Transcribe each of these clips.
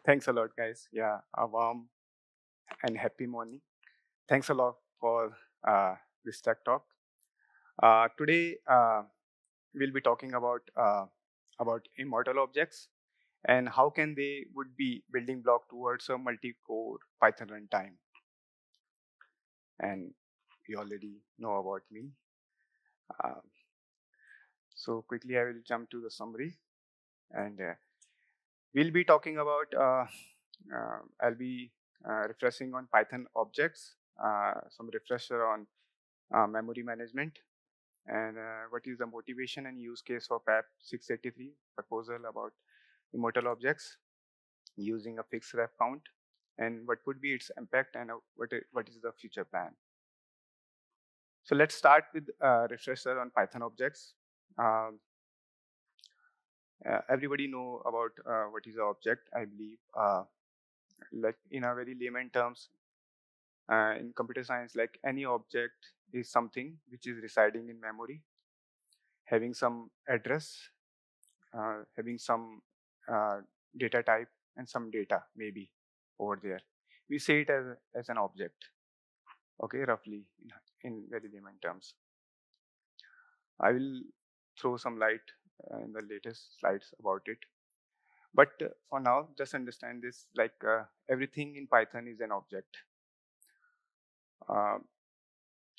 Thanks a lot, guys. Yeah, a warm and happy morning. Thanks a lot for this tech talk. Today, we'll be talking about immortal objects and how can they would be building block towards a multi-core Python runtime. And you already know about me. Uh, so quickly, I will jump to the summary, and we'll be talking about. I'll be refreshing on Python objects, some refresher on memory management, and what is the motivation and use case of app 683 proposal about immortal objects using a fixed ref count, and what would be its impact, and what is the future plan. So let's start with refresher on Python objects. Um, Everybody know about what is an object, I believe. Like in a very layman terms, in computer science, like any object is something which is residing in memory, having some address, having some uh, data type and some data maybe over there. We say it as an object, okay, roughly in very layman terms. I will throw some light in the latest slides about it. But for now, just understand this, like everything in Python is an object. Uh,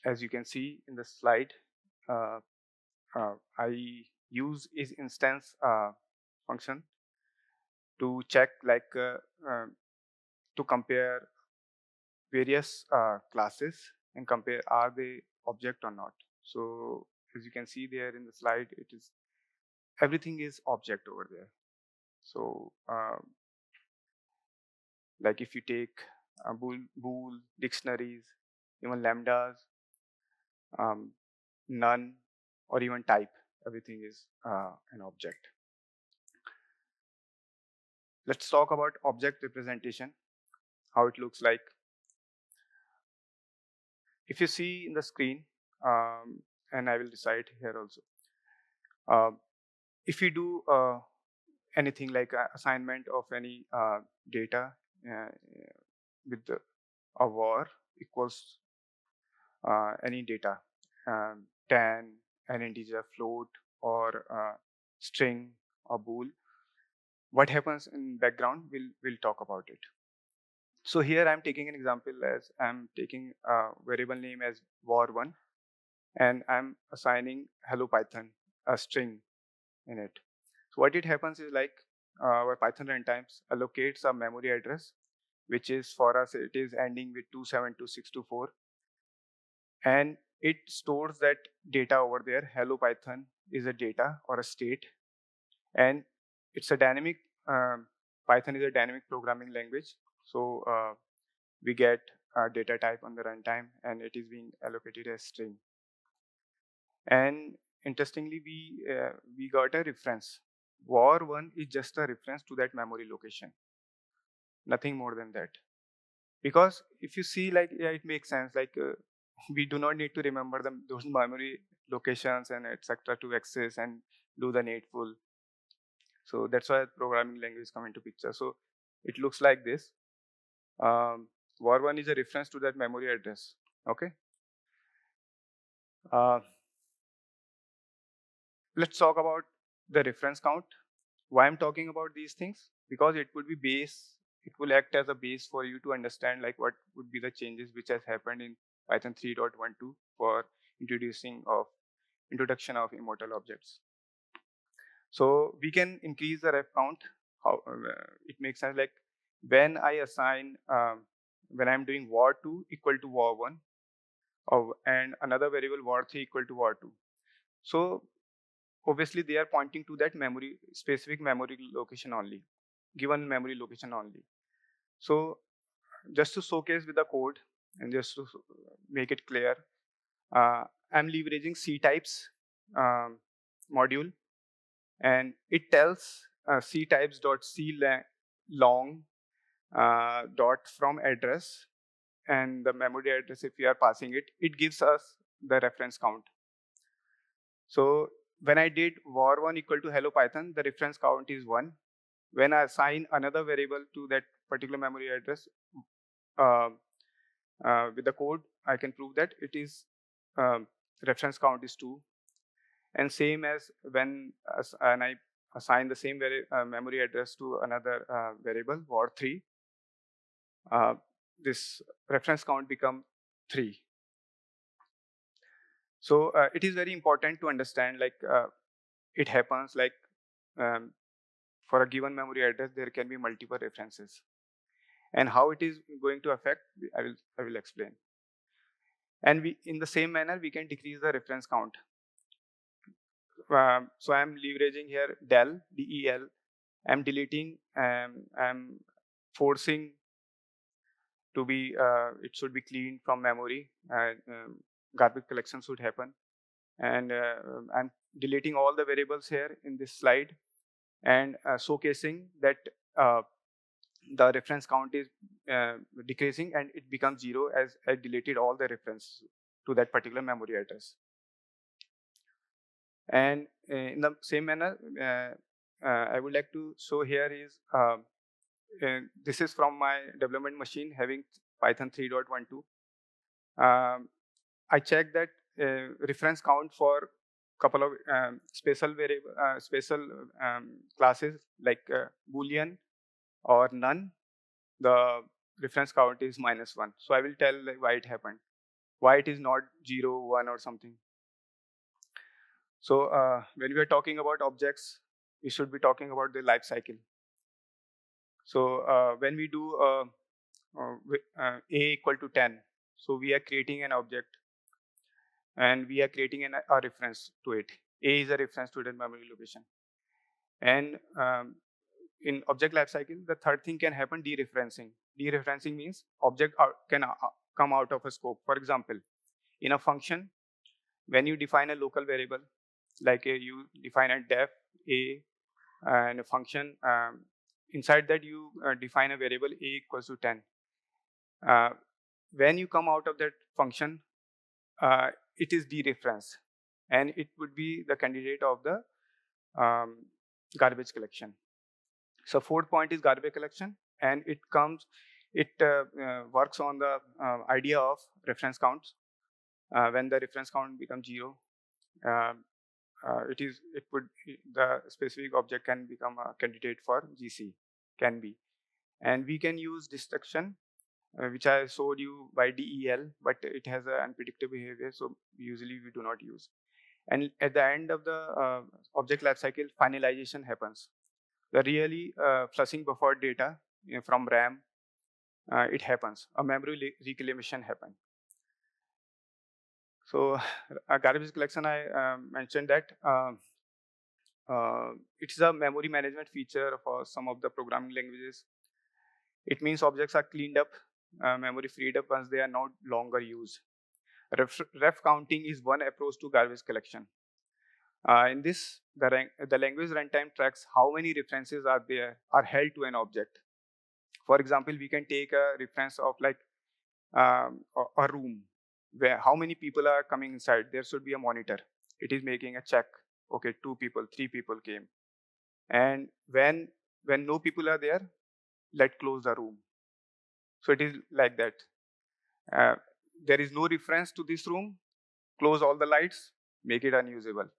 as you can see in the slide, uh, I use is instance function to check to compare various classes and compare are they object or not. So as you can see there in the slide, it is everything is object over there. So like if you take bool dictionaries, even lambdas, um, none, or even type, everything is an object. Let's talk about object representation, how it looks like. If you see in the screen, and I will recite here also. If you do anything like assignment of any data uh, with a var equals any data, 10, an integer, float, or string, or bool, what happens in background, we'll talk about it. So here I'm taking an example as I'm taking a variable name as var1, and I'm assigning hello Python a string in it. So what it happens is like our Python runtimes allocates a memory address, which is for us, it is ending with 272624. And it stores that data over there. Hello Python is a data or a state. And it's a dynamic, Python is a dynamic programming language. So we get data type on the runtime, and it is being allocated as string. And interestingly, we got a reference. Var1 is just a reference to that memory location, nothing more than that. Because if you see, like, yeah, it makes sense. Like we do not need to remember those memory locations and etc. to access and do the needful. So that's why programming language come into picture. So it looks like this. Var1 is a reference to that memory address. Okay. Uh, let's talk about the reference count. Why I'm talking about these things? Because it would be base, it will act as a base for you to understand like what would be the changes which has happened in Python 3.12 for introduction of immortal objects. So we can increase the ref count. How it makes sense, like when I assign when I'm doing var2 equal to var1, and another variable var3 equal to var2. So obviously they are pointing to that memory, specific memory location only, given memory location only. So just to showcase with the code and just to make it clear, I'm leveraging C types module, and it tells C types dot C long dot from address, and the memory address, if you are passing it, it gives us the reference count. So when I did var1 equal to hello Python, the reference count is 1. when I assign another variable to that particular memory address with the code, I can prove that it is reference count is 2. And same as when and I assign the same memory address to another variable var 3, this reference count become 3. So it is very important to understand, like it happens like um, for a given memory address there can be multiple references, and how it is going to affect I will explain. And we, in the same manner, we can decrease the reference count. So I'm leveraging here del. I'm deleting. I'm forcing to be. It should be cleaned from memory. Garbage collection should happen, and I'm deleting all the variables here in this slide, and showcasing that the reference count is decreasing and it becomes 0 as I deleted all the references to that particular memory address. And in the same manner, I would like to show here is this is from my development machine having Python 3.12. I checked that reference count for couple of special variable, special classes like Boolean or none. The reference count is -1. So I will tell like, why it happened, why it is not 0, 1 or something. So when we are talking about objects, we should be talking about the life cycle. So when we do a equal to 10, so we are creating an object and we are creating a reference to it. A is a reference to that memory location. And in object lifecycle, the third thing can happen, dereferencing. Dereferencing means object can come out of a scope. For example, in a function, when you define a local variable, like you define a def a and a function, inside that you define a variable a equals to 10. When you come out of that function, it is dereferenced, and it would be the candidate of the garbage collection. So fourth point is garbage collection, and it works on the idea of reference counts. When the reference count becomes 0, the specific object can become a candidate for GC, can be. And we can use destruction, which I showed you by DEL, but it has an unpredictable behavior, so usually we do not use. And at the end of the object lifecycle, finalization happens. The really flushing buffer data from RAM, it happens. A memory reclamation happens. So garbage collection, I mentioned that it's a memory management feature for some of the programming languages. It means objects are cleaned up, memory freed up once they are no longer used. Ref counting is one approach to garbage collection. In this, the language runtime tracks how many references are held to an object. For example, we can take a reference of like a room where how many people are coming inside. There should be a monitor. It is making a check. Okay, 2 people, 3 people came, and when no people are there, let close the room. So it is like that. There is no reference to this room. Close all the lights. Make it unusable.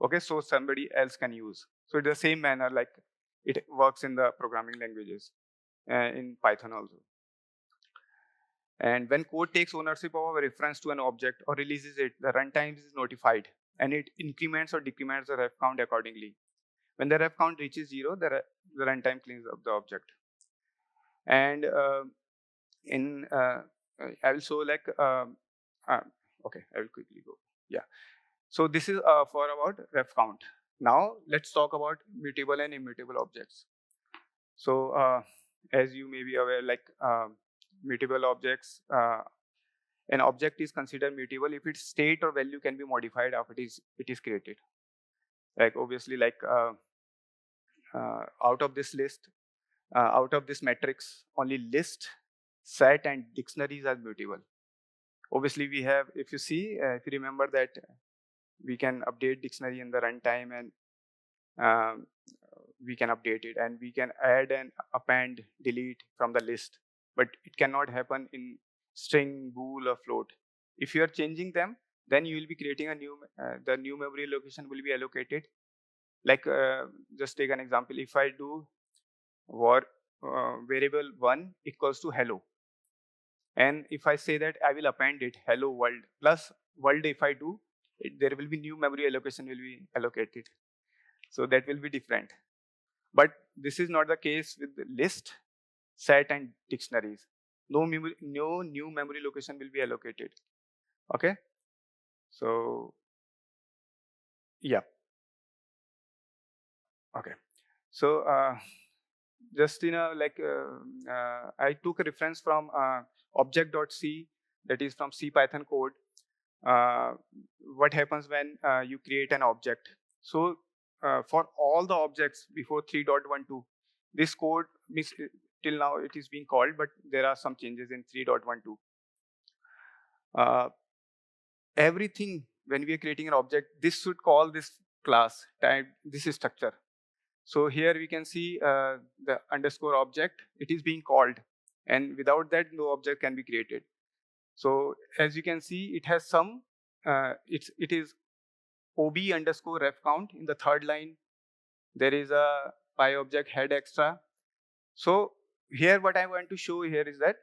Okay, so somebody else can use. So it's the same manner like it works in the programming languages, in Python also. And when code takes ownership of a reference to an object or releases it, the runtime is notified, and it increments or decrements the ref count accordingly. When the ref count reaches 0, the runtime cleans up the object. And I will show like okay, I will quickly go. Yeah. So this is for about ref count. Now let's talk about mutable and immutable objects. So as you may be aware, like mutable objects, an object is considered mutable if its state or value can be modified after it is created. Like obviously, like out of this list, out of this matrix, only list, set, and dictionaries are mutable. Obviously, we have, if you see, if you remember that we can update dictionary in the runtime, and we can update it, and we can add and append, delete from the list. But it cannot happen in string, bool, or float. If you are changing them, then you will be creating a new, the new memory location will be allocated. Like just take an example. If I do var variable 1 equals to hello, and if I say that I will append it hello world plus world, if I do, there will be new memory allocation will be allocated. So that will be different. But this is not the case with the list, set, and dictionaries. No new memory location will be allocated. Okay. So yeah. Okay. So just I took a reference from object.c, that is from C Python code. What happens when you create an object? So for all the objects before 3.12, this code means till now it is being called, but there are some changes in 3.12. Everything when we are creating an object, this should call this class type, this is structure. So here we can see the underscore object, it is being called, and without that no object can be created. So as you can see, it has some, it is ob underscore refcount in the third line. There is a py object head extra. So here what I want to show here is that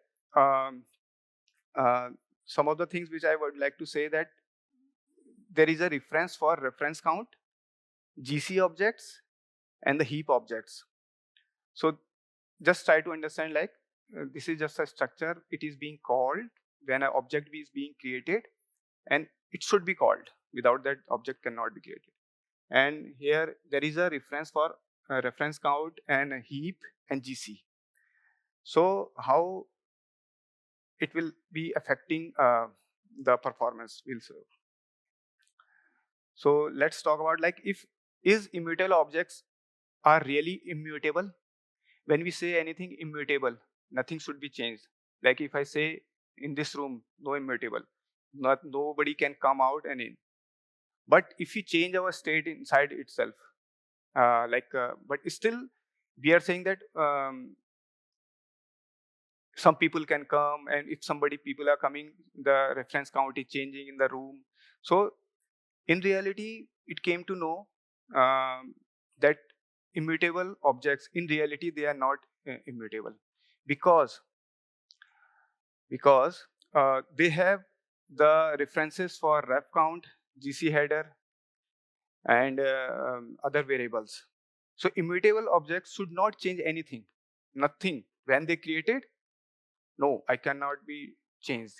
some of the things which I would like to say, that there is a reference for reference count, GC objects, and the heap objects. So just try to understand, like this is just a structure. It is being called when an object is being created, and it should be called. Without that, object cannot be created. And here there is a reference for a reference count and a heap and GC. So how it will be affecting the performance will serve. So let's talk about, like, if is immutable objects are really immutable. When we say anything immutable, nothing should be changed. Like if I say in this room, no immutable, nobody can come out and in. But if we change our state inside itself, but still we are saying that some people can come, and if people are coming, the reference count is changing in the room. So in reality, it came to know that immutable objects, in reality, they are not immutable, because they have the references for ref count, GC header, and other variables. So immutable objects should not change anything, nothing. When they created, no, I cannot be changed.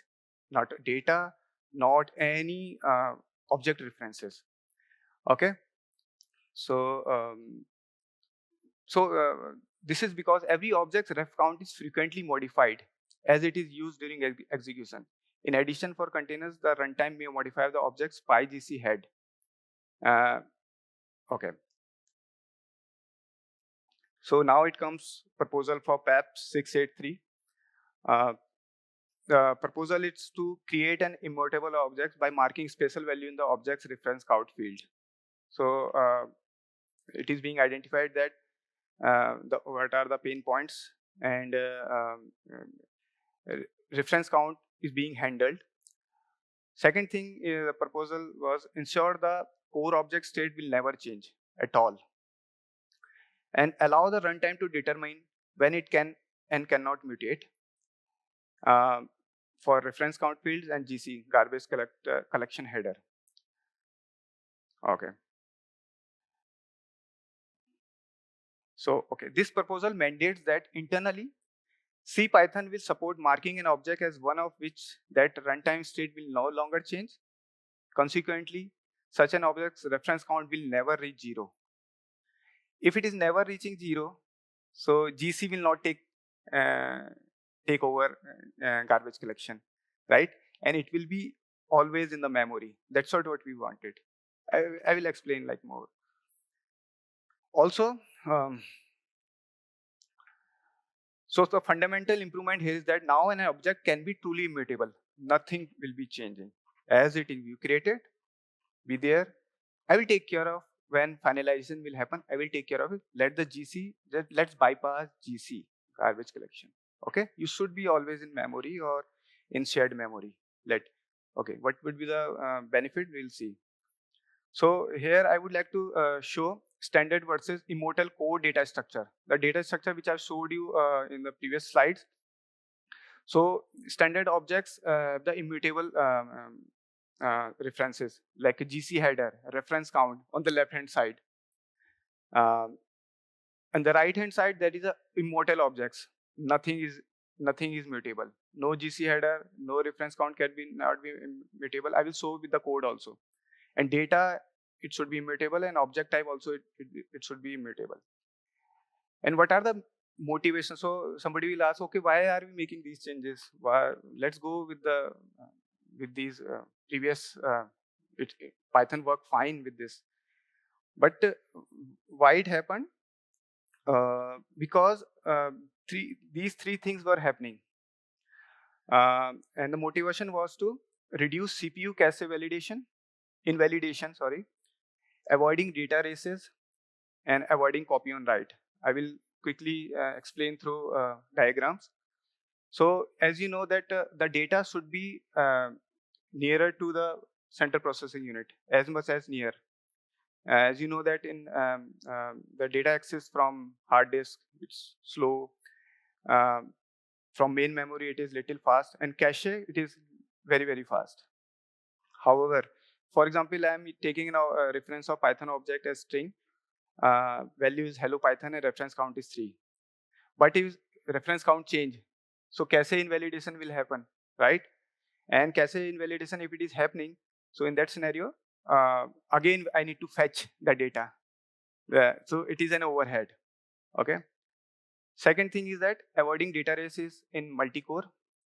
Not data, not any object references. Okay. So this is because every object's ref count is frequently modified as it is used during execution. In addition, for containers, the runtime may modify the object's pygc head. Okay. So now it comes proposal for PAP 683. The proposal is to create an immutable object by marking special value in the object's reference count field. So it is being identified that what are the pain points, and reference count is being handled. Second thing, the proposal was ensure the core object state will never change at all, and allow the runtime to determine when it can and cannot mutate for reference count fields and GC, garbage collection header. Okay. So, okay, this proposal mandates that internally, C Python will support marking an object as one of which that runtime state will no longer change. Consequently, such an object's reference count will never reach 0. If it is never reaching 0, so GC will not take over garbage collection, right? And it will be always in the memory. That's not what we wanted. I will explain like more. Also, so the fundamental improvement here is that now an object can be truly immutable. Nothing will be changing. As it is you created, be there. I will take care of when finalization will happen, I will take care of it. Let the GC, let's bypass GC, garbage collection. Okay, you should be always in memory or in shared memory. Okay, what would be the benefit? We'll see. So here I would like to show standard versus immortal core data structure. The data structure which I showed you in the previous slides. So standard objects, the immutable references like a GC header, reference count on the left hand side. On the right hand side, there is a immortal objects. Nothing is mutable. No GC header, no reference count can not be mutable. I will show with the code also. And data, it should be immutable, and object type also it should be immutable. And what are the motivations? So somebody will ask, okay, why are we making these changes? Let's go with these previous. Python work fine with this, but why it happened? Because these three things were happening, and the motivation was to reduce CPU cache invalidation, avoiding data races, and avoiding copy on write. I will quickly explain through diagrams. So as you know that the data should be nearer to the central processing unit, as much as near. As you know that in the data access from hard disk, it's slow. From main memory, it is little fast, and cache, it is very, very fast. However, for example, I am taking a reference of Python object as string. Value is hello Python and reference count is 3. But if reference count change, so cache invalidation will happen, right? And cache invalidation, if it is happening, so in that scenario, again, I need to fetch the data. So it is an overhead, okay? Second thing is that avoiding data races in multi-core.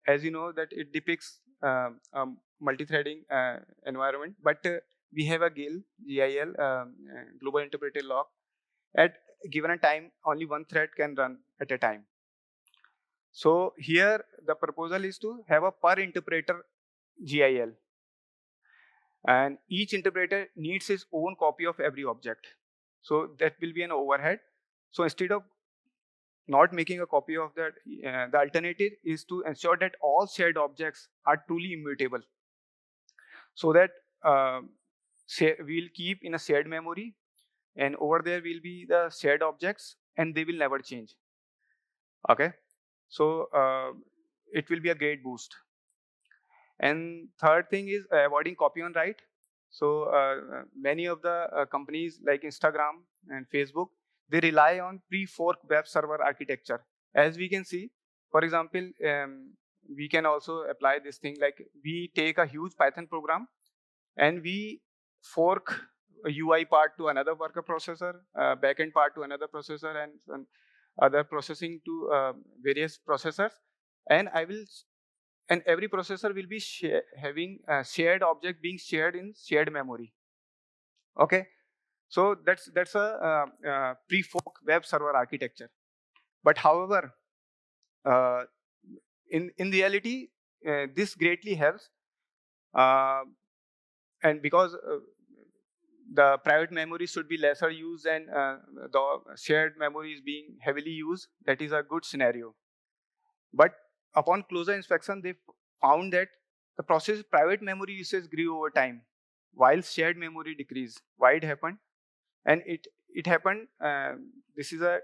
As you know that it depicts multi-threading environment, but we have a GIL, global interpreted lock. At given a time, only one thread can run at a time. So here the proposal is to have a per interpreter GIL, and each interpreter needs his own copy of every object. So that will be an overhead. So instead of not making a copy of that, the alternative is to ensure that all shared objects are truly immutable, so that we'll keep in a shared memory, and over there will be the shared objects, and they will never change. Okay, so it will be a great boost. And third thing is avoiding copy on write. So many of the companies like Instagram and Facebook, they rely on pre-fork web server architecture. As we can see, for example, we can also apply this thing like we take a huge Python program and we fork a UI part to another worker processor, backend part to another processor, and other processing to various processors. And every processor will be having a shared object being shared in shared memory. Okay, so that's a pre-fork web server architecture. But however, in reality, this greatly helps, and because the private memory should be lesser used and the shared memory is being heavily used, that is a good scenario. But upon closer inspection, they found that the process private memory usage grew over time, while shared memory decreased. Why it happened? And it happened. This is a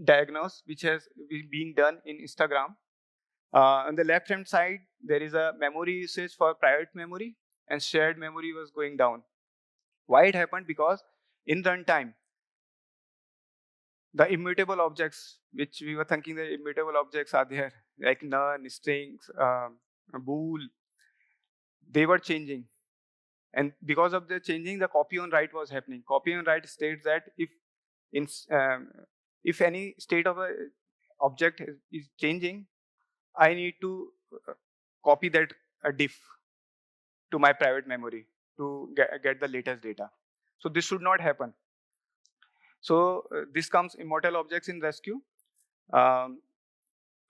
diagnosis which has been done in Instagram. On the left hand side, there is a memory usage for private memory, and shared memory was going down. Why it happened? Because in runtime, the immutable objects, which we were thinking the immutable objects are there, like none, strings, bool, they were changing. And because of the changing, the copy on write was happening. Copy on write states that if any state of a object is changing, I need to copy that diff to my private memory to get the latest data. So this should not happen. So this comes immortal objects in rescue.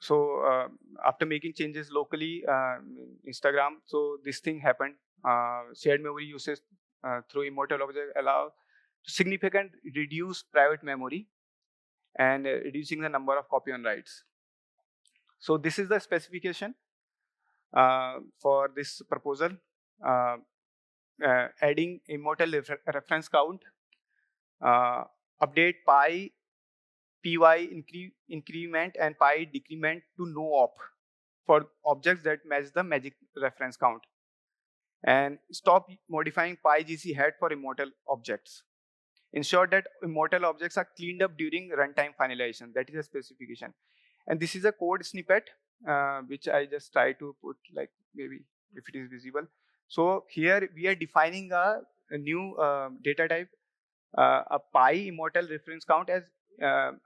So after making changes locally, Instagram, so this thing happened. Shared memory usage through immortal object allow significant reduce private memory and reducing the number of copy on writes. So this is the specification for this proposal. Adding immortal reference count, update py increment and py decrement to no op for objects that match the magic reference count, and stop modifying pygc head for immortal objects. Ensure that immortal objects are cleaned up during runtime finalization. That is a specification. And this is a code snippet, which I just try to put, like, maybe if it is visible. So here we are defining a new data type, a pi immortal reference count as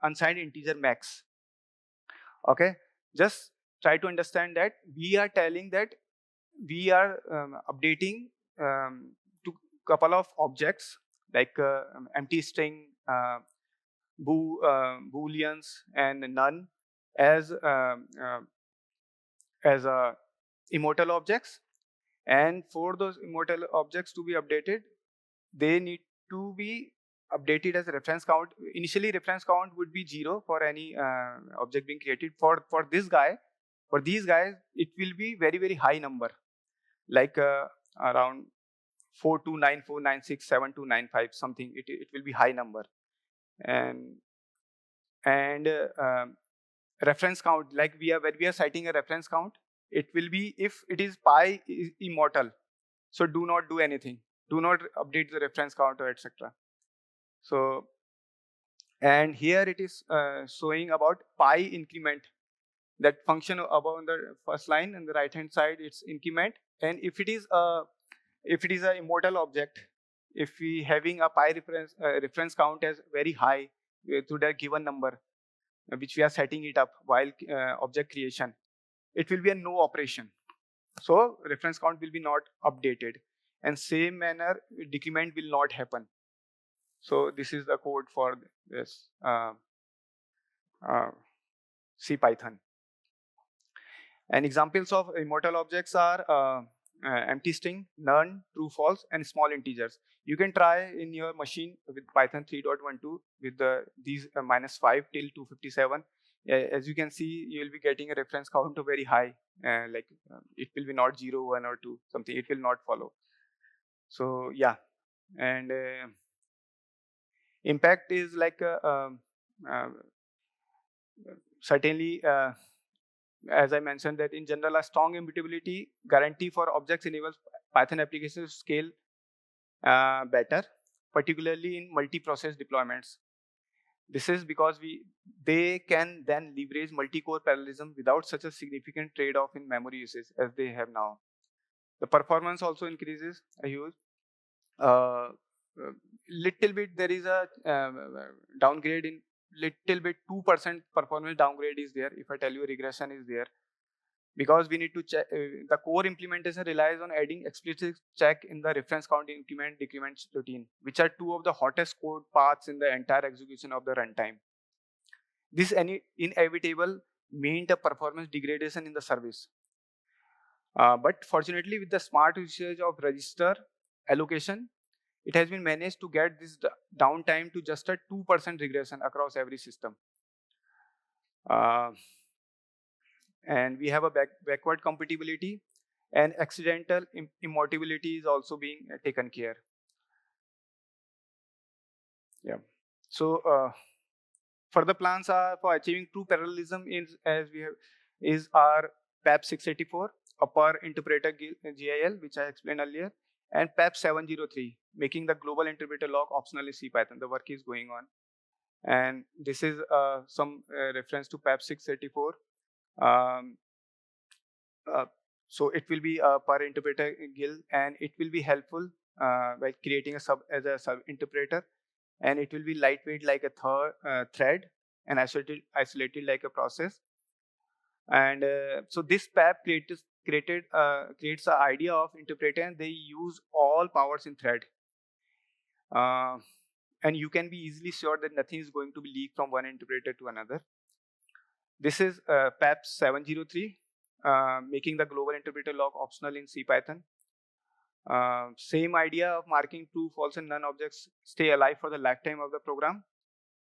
unsigned integer max. Okay, just try to understand that we are telling that we are updating to couple of objects like empty string, booleans, and none as immortal objects. And for those immortal objects to be updated, they need to be updated as a reference count. Initially, reference count would be 0 for any object being created. For this guy, for these guys, it will be very, very high number, like around 4294967295 something. It will be high number. And reference count, like when we are citing a reference count, it will be if it is pi is immortal, so do not do anything, do not update the reference count or etc. So, and here it is showing about pi increment, that function above on the first line and the right hand side, it's increment. And if it is a immortal object, if we having a pi reference count as very high to the given number which we are setting it up while object creation, it will be a no operation. So reference count will be not updated, and same manner decrement will not happen. So this is the code for this C Python. And examples of immortal objects are empty string, none, true, false, and small integers. You can try in your machine with Python 3.12 with these -5 till 257. As you can see, you will be getting a reference count of very high. It will be not 0, 1, or 2, something. It will not follow. So yeah, and impact is like certainly. As I mentioned, that in general, a strong immutability guarantee for objects enables Python applications to scale better, particularly in multi-process deployments. This is because they can then leverage multi-core parallelism without such a significant trade-off in memory usage as they have now. The performance also increases a huge. Little bit there is a downgrade in little bit, 2% performance downgrade is there. If I tell you regression is there, because we need to check. The core implementation relies on adding explicit check in the reference count increment decrement routine, which are two of the hottest code paths in the entire execution of the runtime. This inevitable meant a performance degradation in the service. But fortunately, with the smart usage of register allocation, it has been managed to get this downtime to just a 2% regression across every system. And we have a backward compatibility, and accidental immutability is also being taken care. Yeah. So further plans are for achieving true parallelism is our PAP 684, upper interpreter GIL, which I explained earlier, and PAP 703, making the global interpreter lock optional in C Python. The work is going on, and this is some reference to PAP 684. So it will be a per interpreter GIL, and it will be helpful by creating a sub interpreter, and it will be lightweight like a thread, and isolated like a process. And so this PAP creates the idea of interpreter, and they use all powers in thread. And you can be easily sure that nothing is going to be leaked from one interpreter to another. This is PAP 703, making the global interpreter lock optional in C Python. Same idea of marking true, false, and none objects stay alive for the lifetime of the program.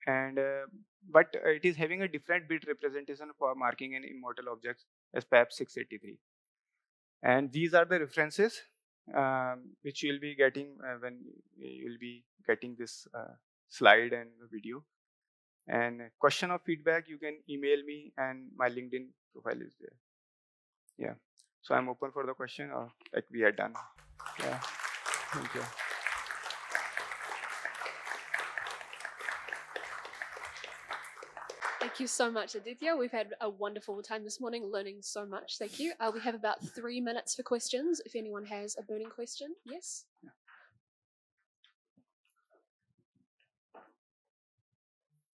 And but it is having a different bit representation for marking an immortal object as perhaps 683. And these are the references which you'll be getting when you'll be getting this slide and video. And question or feedback, you can email me, and my LinkedIn profile is there. Yeah. So I'm open for the question, or like we are done. Yeah. Thank you. Thank you so much, Aditya. We've had a wonderful time this morning learning so much. Thank you. We have about 3 minutes for questions. If anyone has a burning question, yes?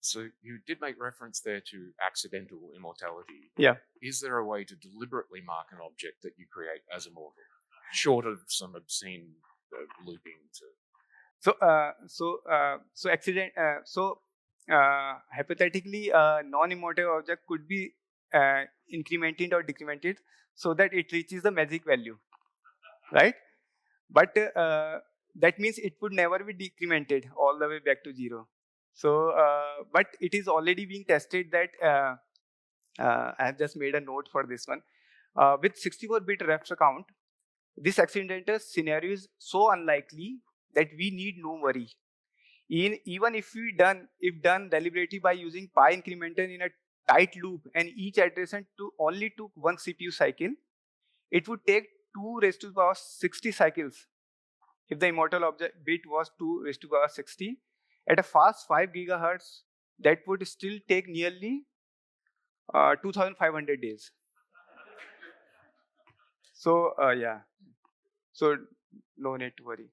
So you did make reference there to accidental immortality. Yeah. Is there a way to deliberately mark an object that you create as immortal, short of some obscene looping to? Hypothetically, a non-immortal object could be incremented or decremented so that it reaches the magic value, right? But that means it would never be decremented all the way back to 0. So, but it is already being tested that I have just made a note for this one. With 64-bit refs account, this accidental scenario is so unlikely that we need no worry. Even if done deliberately by using pi incremental in a tight loop, and each adjacent only took one CPU cycle, it would take 2 raised to the power 60 cycles. If the immortal object bit was 2 raised to the power 60, at a fast 5 gigahertz, that would still take nearly 2,500 days. So yeah, so no need to worry.